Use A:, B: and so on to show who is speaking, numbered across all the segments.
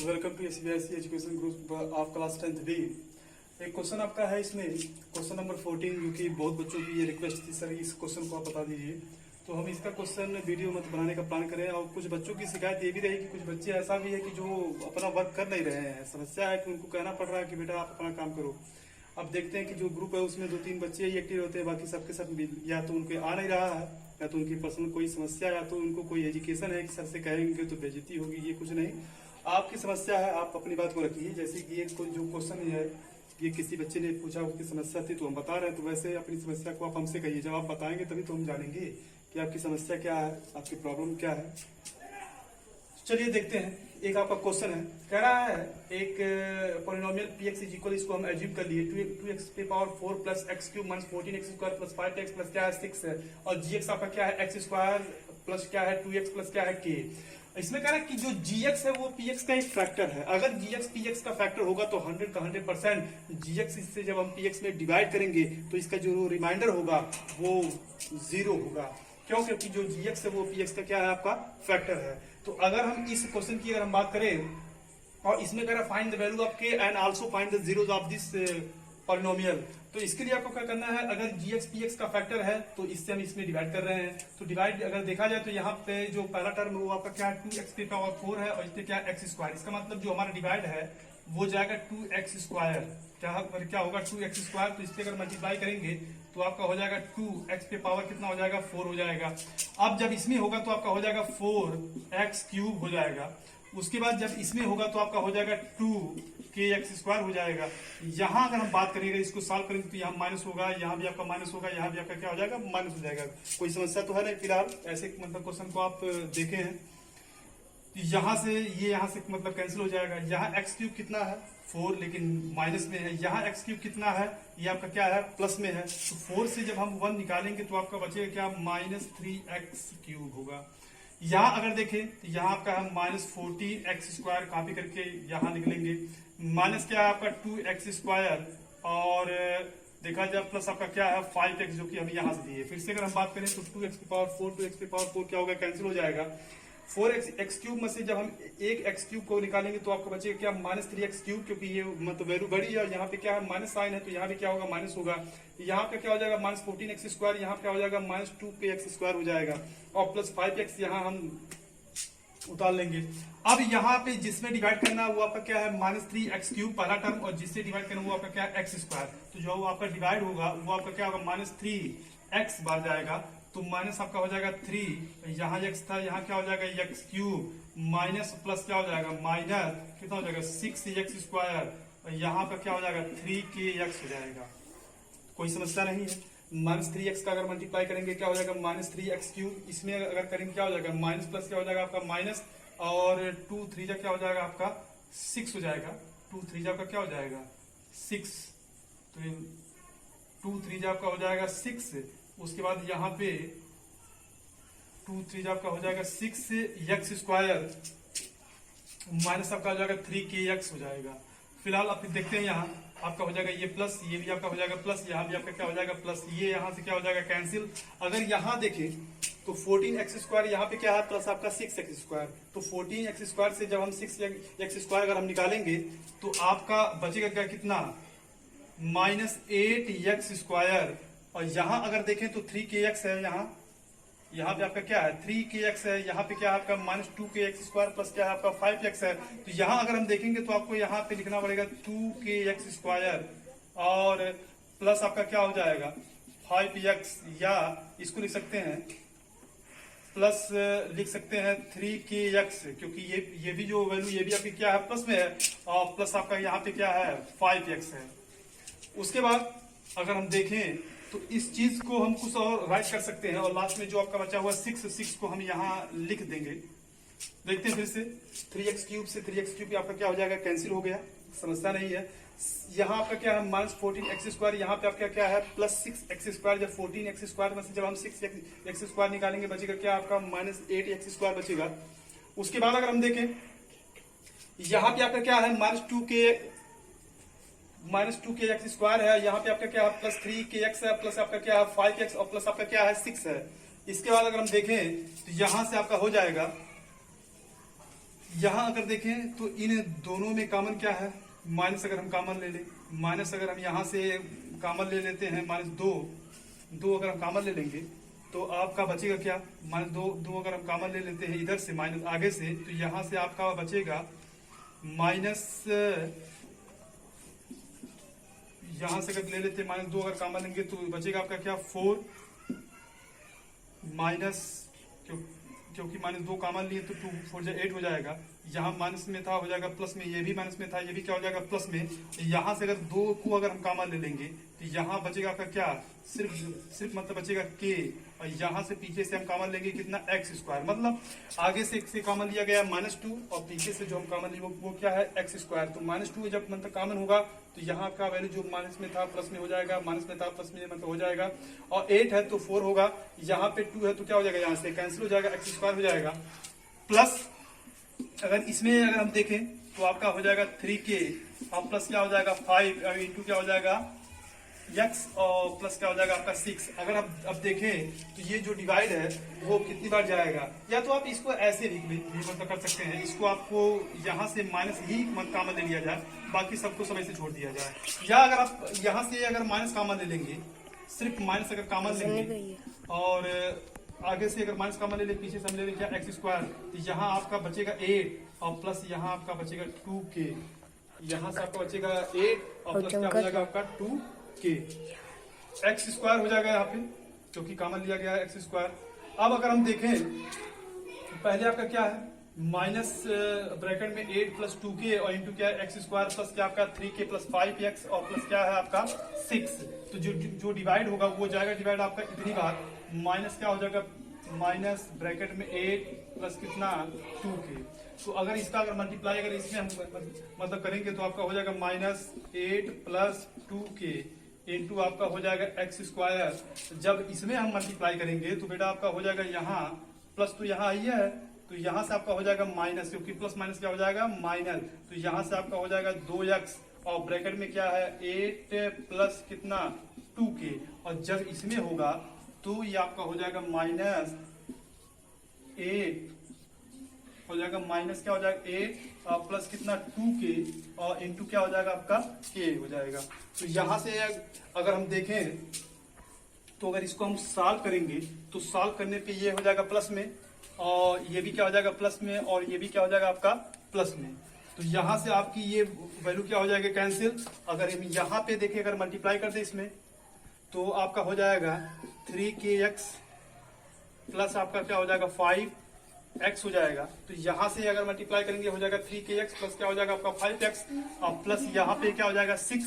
A: Welcome to SBIC education group of class 10th B. एक question आपका है इसमें, क्वेश्चन नंबर 14, जो कि बहुत बच्चों की ये रिक्वेस्ट थी, सर इस क्वेश्चन को आप बता दीजिए। तो हम इसका क्वेश्चन वीडियो मत बनाने का प्लान करें। और कुछ बच्चों की शिकायत ये भी रही कि कुछ बच्चे ऐसा भी है कि जो अपना वर्क कर नहीं रहे हैं। समस्या है कि उनको कहना पड़ रहा है कि बेटा आप अपना काम करो। अब देखते हैं कि जो ग्रुप है उसमें 2-3 बच्चे ही एक्टिव होते हैं, बाकी सबके सब या तो उनके आ नहीं रहा है, या तो उनकी पर्सनल कोई समस्या, या तो उनको कोई एजुकेशन है कि सर से कहेंगे तो बेइज्जती होगी। ये कुछ नहीं, आपकी समस्या है, आप अपनी बात को रखिए। जैसे कि ये जो क्वेश्चन है, ये किसी बच्चे ने पूछा, उसकी समस्या थी तो हम बता रहे हैं। तो वैसे अपनी समस्या को आप हमसे कहिए, जब आप बताएंगे तभी तो हम जानेंगे कि आपकी समस्या क्या है, आपकी प्रॉब्लम क्या है। चलिए देखते हैं। एक आपका क्वेश्चन है, कह रहा है एक पॉलिनोमियल px इज इक्वल, इसको हम एज्यूम कर लिए 2x पे power 4 plus x cube minus 14x square plus 5x plus क्या है 6 है, और gx आपका क्या है एक्स स्क्वायर प्लस क्या है 2x प्लस क्या है k। इसमें कह रहा है कि जो gx है वो px का एक फैक्टर है। अगर gx px का फैक्टर होगा तो 100 का 100% gx, इससे जब हम px में डिवाइड करेंगे तो इसका जो रिमाइंडर होगा वो 0 होगा। क्यों? क्योंकि जो gx है वो px का क्या है, आपका फैक्टर है। तो अगर हम इस क्वेश्चन की अगर हम बात करें, और इसमें कह रहा find the value of k and also find the zeros of this polynomial. तो इसके लिए आपको क्या करना है, अगर gx px का फैक्टर है तो इससे हम इसमें डिवाइड कर रहे हैं। तो डिवाइड अगर देखा जाए तो यहाँ पे जो पहला टर्म है वो आपका क्या है 2x पे पावर 4 है, और इसमें क्या है एक्स स्क्वायर। इसका मतलब जो हमारा डिवाइड है वो जाएगा 2x स्क्वायर। क्या होगा 2x स्क्वायर। तो इससे अगर मल्टीप्लाई करेंगे तो आपका हो जाएगा 2x पे पावर कितना हो जाएगा 4 हो जाएगा। अब जब इसमें होगा तो आपका हो जाएगा 4x क्यूब हो जाएगा। उसके बाद जब इसमें होगा तो आपका हो जाएगा 2kx स्क्वायर हो जाएगा। यहाँ अगर हम बात करेंगे, इसको सॉल्व करेंगे तो यहाँ माइनस होगा, यहाँ भी आपका माइनस होगा, यहाँ भी आपका क्या हो जाएगा माइनस हो जाएगा। कोई समस्या तो है नहीं फिलहाल। ऐसे मतलब क्वेश्चन को आप देखे हैं, यहाँ से ये यहाँ से मतलब कैंसिल हो जाएगा। यहाँ एक्स क्यूब कितना है 4, लेकिन माइनस में है। यहाँ एक्स क्यूब कितना है, ये आपका क्या है प्लस में है। तो 4 से जब हम 1 निकालेंगे तो आपका बचेगा क्या -3x क्यूब होगा। यहाँ अगर देखें तो यहाँ आपका है -14x स्क्वायर, कॉपी करके यहाँ निकलेंगे। माइनस क्या है आपका 2x स्क्वायर, और देखा जाए प्लस आपका क्या है 5x, जो कि हम यहाँ से दिए। फिर से अगर हम बात करें तो 2x पे पावर 4 2x पे पावर 4 क्या होगा, कैंसिल हो जाएगा। 4x क्यूब में से जब हम एक एक्स क्यूब को निकालेंगे तो आपको बचेगा क्या -3x क्यूब, क्योंकि ये मतलब वैल्यू बड़ी है और यहाँ पे क्या है माइनस साइन है, तो यहाँ पे क्या होगा माइनस होगा। यहाँ पे क्या हो जाएगा -14x स्क्वायर, यहाँ पे क्या हो जाएगा -2kx स्क्वायर हो जाएगा, और प्लस 5x यहाँ हम उतार लेंगे। अब यहाँ पे जिसमें डिवाइड करना वो आपका क्या है -3x क्यूब पहला टर्म, और जिससे डिवाइड करना वो आपका क्या है एक्स स्क्वायर। तो जो आपका डिवाइड होगा वो आपका क्या होगा -3x बार जाएगा, तो माइनस आपका हो जाएगा 3, यहाँ x था, यहाँ क्या हो जाएगा x क्यूब माइनस प्लस क्या हो जाएगा माइनस कितना हो जाएगा 6x स्क्वायर, और यहाँ पर क्या हो जाएगा 3kx हो जाएगा। कोई समस्या नहीं है। -3x का अगर मल्टीप्लाई करेंगे क्या हो जाएगा -3x क्यूब। इसमें अगर करेंगे क्या हो जाएगा माइनस प्लस क्या हो जाएगा आपका माइनस, और 2 3 क्या हो जाएगा आपका 6 हो जाएगा। 2 3 का क्या हो जाएगा 6, तो 2 3 आपका हो जाएगा 6। उसके बाद यहाँ पे 2 3 आपका हो जाएगा 6x स्क्वायर माइनस आपका हो जाएगा 3kx हो जाएगा। फिलहाल आप देखते हैं यहाँ आपका हो जाएगा ये प्लस, ये भी आपका हो जाएगा प्लस, यहाँ भी आपका क्या हो जाएगा प्लस, ये यहाँ से क्या हो जाएगा कैंसिल। अगर यहाँ देखें तो 14x स्क्वायर यहाँ पे क्या है प्लस आपका 6x स्क्वायर। तो 14x स्क्वायर से जब हम 6x स्क्वायर अगर हम निकालेंगे तो आपका बचेगा क्या कितना -8x स्क्वायर, और यहाँ अगर देखें तो 3kx है, यहाँ पे आपका क्या है 3kx है, यहाँ पे क्या है आपका -2kx स्क्वायर प्लस क्या है आपका 5x है। तो यहाँ अगर हम देखेंगे तो आपको यहाँ पे लिखना पड़ेगा 2kx स्क्वायर, और प्लस आपका क्या हो जाएगा 5x, या इसको लिख सकते हैं प्लस लिख सकते हैं 3kx, क्योंकि ये भी जो वैल्यू ये भी आपकी क्या है प्लस में है, और प्लस आपका यहाँ पे क्या है 5x है। उसके बाद अगर हम देखें तो इस चीज को हम कुछ और राइट कर सकते हैं, और लास्ट में जो आपका बचा हुआ 6 को हम यहाँ लिख देंगे। देखते हैं फिर से 3x क्यूब से 3x क्यूब आपका क्या हो जाएगा कैंसिल हो गया, समस्या नहीं है। यहाँ आपका क्या है -14x स्क्वायर, यहाँ पे आपका क्या है +6x स्क्वायर। जब 14x स्क्वायर में से जब हम 6x स्क्वायर निकालेंगे बचेगा क्या आपका -8x स्क्वायर बचेगा। उसके बाद अगर हम देखें यहाँ पे आपका क्या है -2kx स्क्वायर है, यहाँ पे आपका क्या है +3kx है, प्लस आपका क्या है 5x, और प्लस आपका क्या है 6 है। इसके बाद अगर हम देखें तो यहां से आपका हो जाएगा यहाँ अगर देखें तो इन दोनों में कॉमन क्या है, माइनस अगर हम कॉमन ले लें, माइनस अगर हम यहाँ से कॉमन ले लेते हैं -2 अगर हम कॉमन ले लेंगे तो आपका बचेगा क्या, -2 अगर हम कॉमन ले लेते हैं इधर से माइनस आगे से, तो यहाँ से आपका बचेगा माइनस, यहाँ से अगर ले लेते हैं -2 अगर कॉमन लेंगे तो बचेगा आपका क्या 4 माइनस, क्योंकि -2 कॉमन लिए तो 2 4 8 हो जाएगा। यहाँ माइनस में था हो जाएगा प्लस में, ये भी माइनस में था ये भी क्या हो जाएगा प्लस में। यहाँ से अगर 2 को अगर हम कॉमन ले लेंगे तो यहाँ बचेगा आपका क्या, सिर्फ मतलब बचेगा k, और यहाँ से पीछे से हम कॉमन लेंगे कितना x², मतलब आगे से कॉमन लिया गया -2 और पीछे से जो हम कॉमन लिए वो क्या है x²। तो -2 जब मतलब कॉमन होगा तो यहाँ का वैल्यू जो माइनस में था प्लस में हो जाएगा, माइनस में था प्लस में मतलब हो जाएगा, और 8 है तो 4 होगा, यहाँ पे 2 है तो क्या हो जाएगा, यहाँ से कैंसिल हो जाएगा, x² हो जाएगा। प्लस अगर इसमें अगर हम देखें तो आपका हो जाएगा 3k और प्लस क्या हो जाएगा 5 और इंटू क्या हो जाएगा x और प्लस क्या हो जाएगा आपका 6। अगर आप अब देखें तो ये जो डिवाइड है वो कितनी बार जाएगा, या तो आप इसको ऐसे भी मतलब कर सकते हैं, इसको आपको यहाँ से माइनस ही कॉमन ले लिया जाए, बाकी सबको समय से छोड़ दिया जाए, या अगर आप यहाँ से अगर माइनस कॉमन ले लेंगे, सिर्फ माइनस अगर कॉमन लेंगे और आगे से अगर माइनस कॉमन ले लें, पीछे से हम ले लें क्या x², तो यहाँ आपका बचेगा 8 और प्लस यहाँ आपका बचेगा 2k, यहाँ से आपका बचेगा 8 और प्लस क्या हो जाएगा आपका 2k, x² हो जाएगा यहाँ पे क्योंकि कॉमन लिया गया है x²। अब अगर हम देखें तो पहले आपका क्या है माइनस ब्रैकेट में 8 प्लस 2k और इंटू क्या है x² प्लस क्या आपका 3k प्लस 5x और प्लस क्या है आपका 6। तो जो डिवाइड होगा वो जाएगा डिवाइड आपका इतनी बार, माइनस क्या हो जाएगा माइनस ब्रैकेट में 8 प्लस कितना 2k। तो अगर इसका अगर मल्टीप्लाई अगर इसमें हम मतलब करेंगे तो आपका हो जाएगा -8 प्लस 2k इंटू आपका हो जाएगा x²। जब इसमें हम मल्टीप्लाई करेंगे तो बेटा आपका हो जाएगा यहाँ प्लस, तो यहाँ आई है तो यहाँ से आपका हो जाएगा माइनस, क्योंकि प्लस माइनस क्या हो जाएगा माइनस, तो यहाँ से आपका हो जाएगा 2x और ब्रैकेट में क्या है 8 प्लस कितना 2k, और जब इसमें होगा तो ये आपका हो जाएगा -8 हो जाएगा, माइनस क्या हो जाएगा 8 और प्लस कितना 2k और इंटू क्या हो जाएगा आपका k हो जाएगा। तो यहाँ से अगर हम देखें तो अगर इसको हम सॉल्व करेंगे तो सॉल्व करने पे ये हो जाएगा प्लस में, और ये भी क्या हो जाएगा प्लस में, और ये भी क्या हो जाएगा आपका प्लस में। तो यहाँ से आपकी ये वैल्यू क्या हो जाएगा कैंसिल। अगर हम यहाँ पे देखें अगर मल्टीप्लाई कर दे इसमें तो आपका हो जाएगा 3kx प्लस आपका क्या हो जाएगा 5x हो जाएगा। तो यहाँ से अगर मल्टीप्लाई करेंगे हो जाएगा 3kx प्लस क्या हो जाएगा आपका 5x और प्लस यहाँ पे क्या हो जाएगा 6,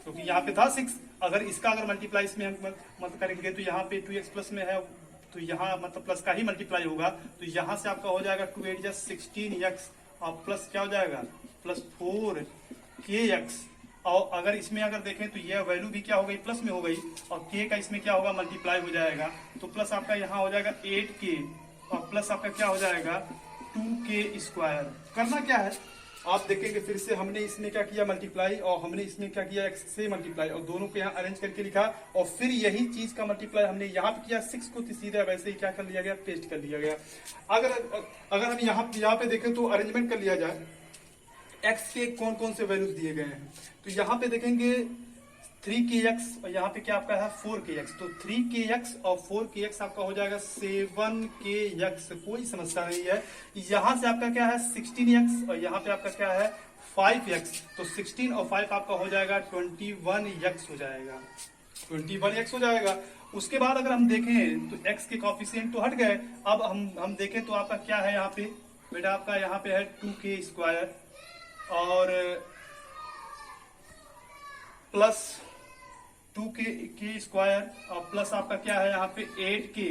A: क्योंकि यहाँ पे था 6। अगर इसका अगर मल्टीप्लाई इसमें हम मतलब करेंगे तो यहाँ पे 2x प्लस में है तो यहाँ मतलब प्लस का ही मल्टीप्लाई होगा, तो यहाँ से आपका हो जाएगा 2 8 16x और प्लस क्या हो जाएगा प्लस 4kx। और अगर इसमें अगर देखें तो यह वैल्यू भी क्या हो गई प्लस में हो गई, और k का इसमें क्या होगा मल्टीप्लाई हो जाएगा, तो प्लस आपका यहाँ हो जाएगा 8k और प्लस आपका क्या हो जाएगा 2k²। करना क्या है आप देखेंगे फिर से हमने इसमें क्या किया मल्टीप्लाई, और हमने इसमें क्या किया x से मल्टीप्लाई, और दोनों को यहाँ अरेंज करके लिखा, और फिर यही चीज का मल्टीप्लाई हमने यहाँ पे किया 6 को सीधा वैसे ही क्या कर लिया गया पेस्ट कर लिया गया। अगर हम यहाँ पे देखें तो अरेंजमेंट कर लिया जाए x के कौन कौन से वैल्यूज दिए गए हैं, तो यहाँ पे देखेंगे 3kx और यहाँ पे क्या आपका है 4kx, तो 3kx और 4kx आपका हो जाएगा 7kx, कोई समस्या नहीं है। यहाँ से आपका क्या है 16x और यहाँ पे आपका क्या है 5x, तो 16 और 5 आपका हो जाएगा 21x हो जाएगा, 21x हो जाएगा। उसके बाद अगर हम देखें तो x के कॉफिशिएंट तो हट गए, अब हम देखें तो आपका क्या है यहाँ पे बेटा आपका यहाँ पे है 2k² और प्लस 2k² और प्लस आपका क्या है यहाँ पे 8k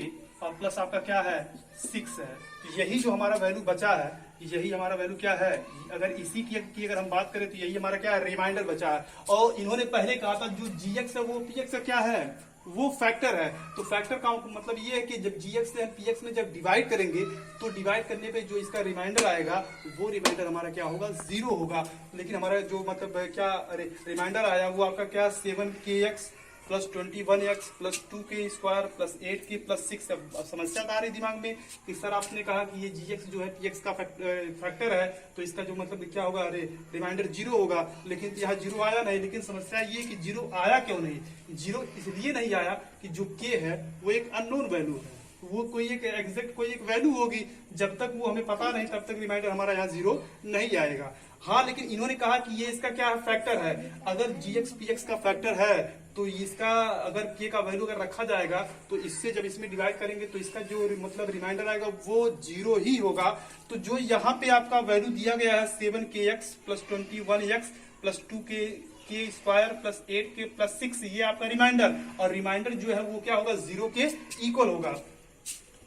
A: और प्लस आपका क्या है 6 है। तो यही जो हमारा वैल्यू बचा है, यही हमारा वैल्यू क्या है, अगर इसी की अगर हम बात करें तो यही हमारा क्या है रिमाइंडर बचा है। और इन्होंने पहले कहा था जो gx है वो px का क्या है वो फैक्टर है, तो फैक्टर का मतलब ये है कि जब gx से हम px में जब डिवाइड करेंगे तो डिवाइड करने पे जो इसका रिमाइंडर आएगा वो रिमाइंडर हमारा क्या होगा 0 होगा। लेकिन हमारा जो मतलब क्या रिमाइंडर आया वो आपका क्या 7kx plus 21x plus 2k² plus 8k plus 6। अब समस्या आ रही दिमाग में कि सर आपने कहा कि ये gx जो है px का फैक्टर है, तो इसका जो मतलब क्या होगा, अरे रिमाइंडर 0 होगा, लेकिन यहाँ 0 आया नहीं। लेकिन समस्या ये कि 0 आया क्यों नहीं? 0 इसलिए नहीं आया कि जो k है वो एक अननोन वैल्यू है, वो कोई एक एग्जैक्ट कोई एक वैल्यू होगी, जब तक वो हमें पता नहीं तब तक रिमाइंडर हमारा यहाँ 0 नहीं आएगा। हाँ, लेकिन इन्होंने कहा कि ये इसका क्या है, फैक्टर है। अगर gx px का फैक्टर है तो इसका अगर k का वैल्यू अगर रखा जाएगा तो इससे जब इसमें डिवाइड करेंगे तो इसका जो मतलब रिमाइंडर आएगा वो 0 ही होगा। तो जो यहाँ पे आपका वैल्यू दिया गया है 7kx plus 21x plus 2k² plus 8k plus 6, ये आपका रिमाइंडर, और रिमाइंडर जो है वो क्या होगा, 0 के इक्वल होगा।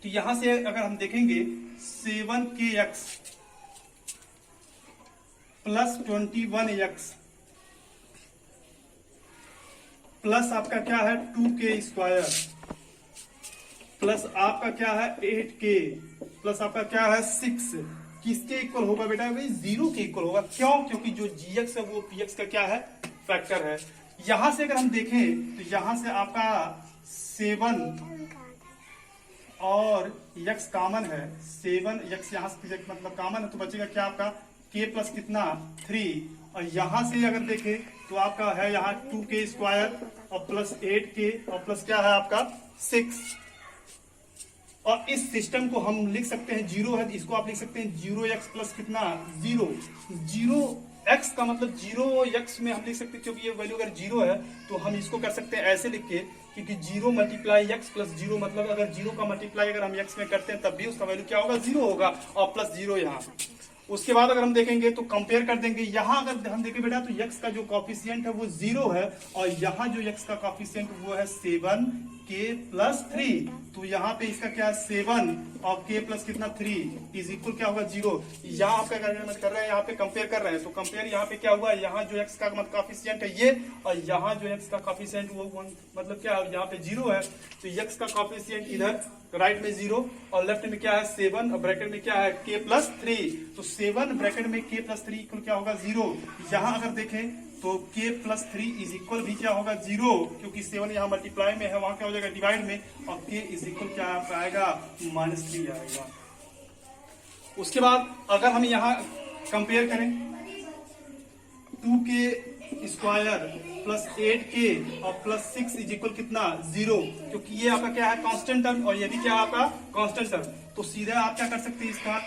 A: तो यहां से अगर हम देखेंगे 7kx प्लस 21x प्लस आपका क्या है 2k² प्लस आपका क्या है 8k प्लस आपका क्या है 6, किसके इक्वल होगा बेटा भाई, 0 के इक्वल होगा। क्यों? क्योंकि जो gx है वो px का क्या है, फैक्टर है। यहां से अगर हम देखें तो यहां से आपका 7 और x कॉमन है, 7x यहां से मतलब कॉमन है, तो बचेगा क्या आपका k प्लस कितना 3, और यहां से अगर देखें तो आपका है यहाँ 2k² और प्लस 8k और प्लस क्या है आपका 6। और इस सिस्टम को हम लिख सकते हैं 0 है, इसको आप लिख सकते हैं 0x प्लस कितना 0। 0x का मतलब 0x में हम लिख सकते हैं, क्योंकि ये वैल्यू अगर 0 है तो हम इसको कर सकते हैं ऐसे लिख के, क्योंकि 0 मल्टीप्लाई x प्लस 0, मतलब अगर 0 का मल्टीप्लाई अगर हम x में करते हैं तब भी उसका वैल्यू क्या होगा, 0 होगा, और प्लस 0 यहाँ। उसके बाद अगर हम देखेंगे तो कंपेयर कर देंगे, यहां अगर हम देखें बेटा तो x का जो कॉफिशिएंट है वो 0 है, और यहाँ जो x का कॉफिशिएंट वो है 7k प्लस 3। तो यहाँ पे इसका क्या है 7 और k प्लस कितना 3 इज इक्वल क्या होगा 0। यहाँ आपका कर रहे हैं, यहाँ पे कंपेयर कर रहे हैं, तो कंपेयर यहाँ पे क्या हुआ, यहाँ जो x का कॉफिशिएंट है ये, और यहाँ जो x का कॉफिशिएंट वो मतलब क्या है, यहाँ पे 0 है, तो x का कॉफिशिएंट इधर राइट में 0 और लेफ्ट में क्या है 7 और ब्रैकेट में क्या है k प्लस 3। तो 7 ब्रैकेट में k प्लस 3 इक्वल क्या होगा 0। यहाँ अगर देखें तो k प्लस 3 इज इक्वल भी क्या होगा 0, क्योंकि 7 यहाँ मल्टीप्लाई में है, वहां क्या हो जाएगा डिवाइड में, और k इज इक्वल क्या आएगा -3 आएगा। उसके बाद अगर हम यहाँ कंपेयर करें 2k² प्लस 8k और प्लस 6 इज इक्वल कितना 0, क्योंकि ये आपका क्या है कांस्टेंट टर्म और ये भी क्या है आपका कांस्टेंट टर्म। तो सीधा आप क्या कर सकते हैं इसका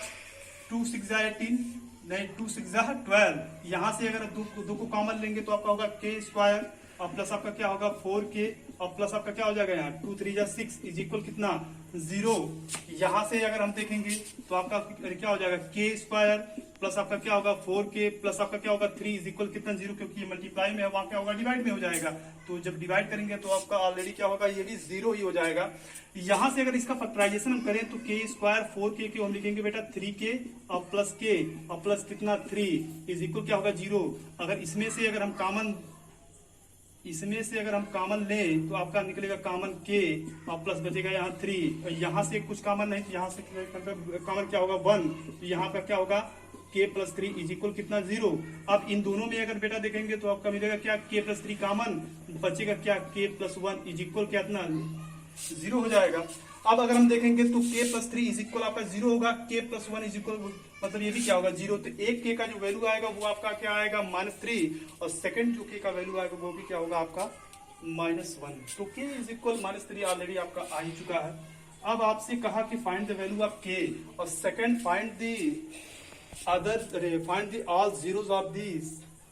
A: 2 6 18 नहीं 2 6 12, यहां से अगर दो को कॉमन लेंगे तो आपका होगा k² और प्लस आपका क्या होगा 4k और प्लस आपका क्या हो जाएगा यहाँ 2 3 6 इज इक्वल कितना 0। यहां से अगर हम देखेंगे तो आपका क्या हो जाएगा k² प्लस आपका क्या होगा 4k प्लस आपका क्या होगा 3 इज इक्वल कितना 0, क्योंकि ये मल्टीप्लाई में है, वहां क्या होगा डिवाइड में हो जाएगा। तो जब डिवाइड करेंगे तो आपका ऑलरेडी क्या होगा, ये भी 0 ही हो जाएगा। यहां से अगर इसका फैक्टराइजेशन हम करें तो k² 4k को हम लिखेंगे बेटा 3k और प्लस k और प्लस कितना 3 इज इक्वल क्या होगा 0। अगर इसमें से अगर हम कॉमन लें तो आपका निकलेगा कॉमन k और प्लस बचेगा यहाँ 3, और यहाँ से कुछ कॉमन नहीं, यहाँ से कॉमन क्या होगा 1, तो यहाँ पर क्या होगा k प्लस 3 इज इक्वल कितना 0। अब इन दोनों में अगर बेटा देखेंगे तो आपका मिलेगा क्या k प्लस 3 कॉमन, बचेगा क्या k प्लस 1 इज इक्वल क्या इतना 0 हो जाएगा। अब अगर हम देखेंगे तो k प्लस 3 इज इक्वल आपका 0 होगा, k प्लस 1 इज इक्वल मतलब ये भी क्या होगा 0। तो एक k का जो वैल्यू आएगा वो आपका क्या आएगा -3, और सेकंड जो k का वैल्यू आएगा वो भी क्या होगा आपका -1। तो k इज इक्वल -3 ऑलरेडी आपका आ ही चुका है। अब आपसे कहा कि find the value of k, और second find the all zeros of this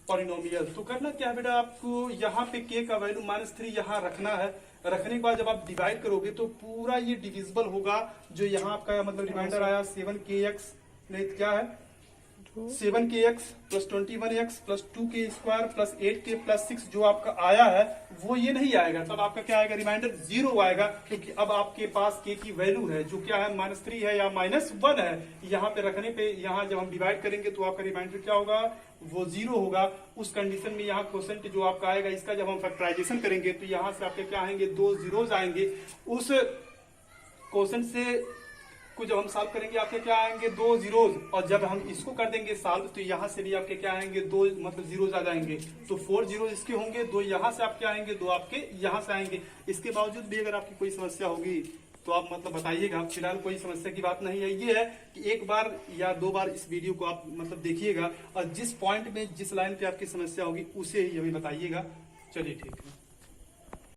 A: polynomial. तो करना क्या है बेटा, आपको यहाँ पे k का वैल्यू -3 यहाँ रखना है। रखने के बाद जब आप डिवाइड करोगे तो पूरा ये डिविजिबल होगा। जो यहाँ आपका मतलब रिमाइंडर आया 7kx नहीं क्या है 7kx plus 21x plus 2k² plus 8k plus 6 जो आपका आया है वो ये नहीं आएगा, तब आपका क्या आएगा रिमाइंडर 0 आएगा, क्योंकि अब आपके पास k की वैल्यू है जो क्या है -3 है या -1 है। यहाँ पे रखने पे यहाँ जब हम डिवाइड करेंगे तो आपका रिमाइंडर क्या होगा वो 0 होगा। उस कंडीशन में यहाँ क्वेश्चन जो आपका आएगा इसका जब हम फैक्टराइजेशन करेंगे तो यहाँ से आपके क्या आएंगे 2 जीरोज आएंगे। उस क्वेश्चन से को जब हम सॉल्व करेंगे आपके क्या आएंगे 2 जीरोज, और जब हम इसको कर देंगे सॉल्व तो यहाँ से भी आपके क्या आएंगे 2 मतलब जीरोज आ जाएंगे। तो 4 जीरो इसके होंगे, 2 यहाँ से आपके आएंगे, 2 आपके यहाँ से आएंगे। इसके बावजूद भी अगर आपकी कोई समस्या होगी तो आप मतलब बताइएगा। फिलहाल कोई समस्या की बात नहीं है। ये है कि एक बार या 2 बार इस वीडियो को आप मतलब देखिएगा और जिस पॉइंट में जिस लाइन पे आपकी समस्या होगी उसे ही हमें बताइएगा। चलिए ठीक है।